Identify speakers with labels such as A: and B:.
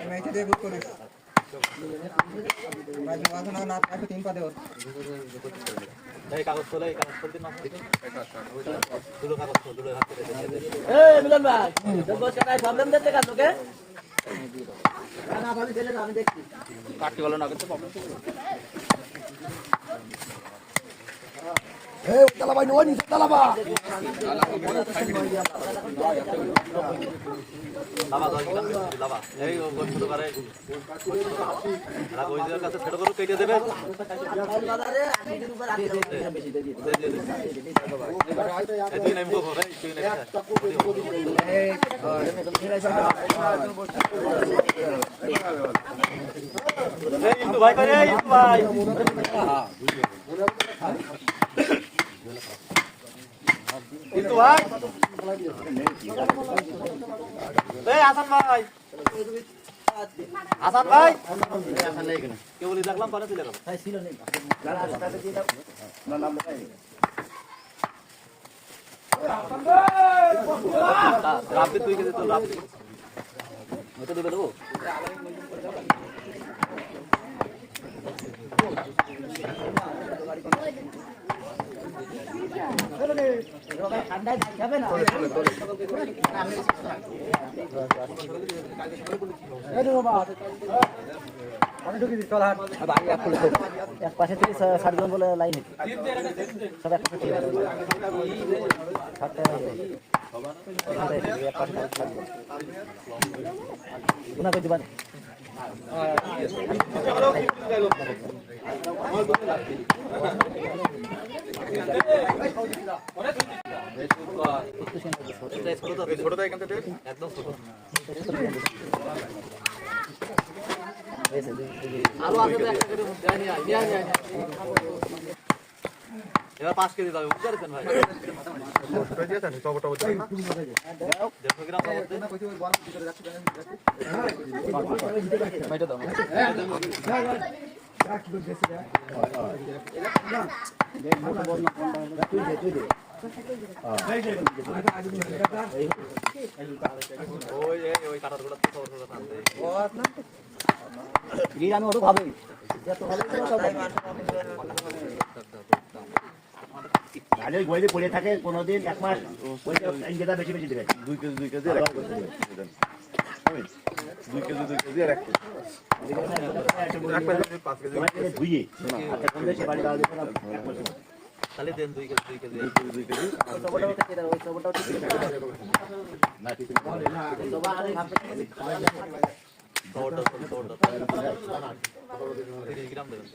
A: match दे book करो भाई जवाब ना ना ताकि 3 पा दे और
B: এই কাগজ তোলে না দুটো কাগজ তো দুটো হাতে
C: এ মিলন ভাই বস কাটায় প্রবলেম দিতে কাজ ওকে না ভাবি দিলে আমি দেখছি
B: কাটতে বলো না কিন্তু প্রবলেম
D: এ তালা ভাই নয় নিচে তালা ভাই
B: লাভা দশ গ্রাম লাভা এই ছোট করে ওই জায়গার কাছে ছোট করে কেটে দেবে
C: বাজারে 80 এর উপর 80 বেশি দিয়ে দিই
B: তুই নেমবো ভাই তুই নেমবো ইন্দু ভাই করে ইন্দু ভাই ইন্দু ভাই এই হাসান ভাই হাসান ভাই হাসান নেই কেন কেউ বলি দেখলাম পরে তুই দেখাবো
C: ভাই ছিল নেই
B: রাব্বি তুই কেটে তো রাব্বি ওটা দেবে দেবো
C: ঠান্ডায় যাবে না এক পাশে থেকে 60 জন বলে লাইন সব এক পাশে গুনা করে দিবেন
B: একদম ছোট আরো আগে তো একটা করে যায়নি নিয়ে এবার 5 কেজি যাবে বুঝতে পারছেন ভাই ওই কাটার গুলো তো খবর
C: আমি ওটা ভাবি
E: আরে গোয়েলে পড়ে থাকে কোনোদিন এক মাস ওইটা ইনজেটা বেশি বেশি দেবে
D: 2 কেজি আর 1 কেজি আর 1 কেজি
E: ধুইয়ে আচ্ছা কোন দেশে বাড়ি দাও দেখো
B: তাহলে দেন 2 কেজি
E: না ঠিক
B: খবরটা 30 গ্রাম দেবেন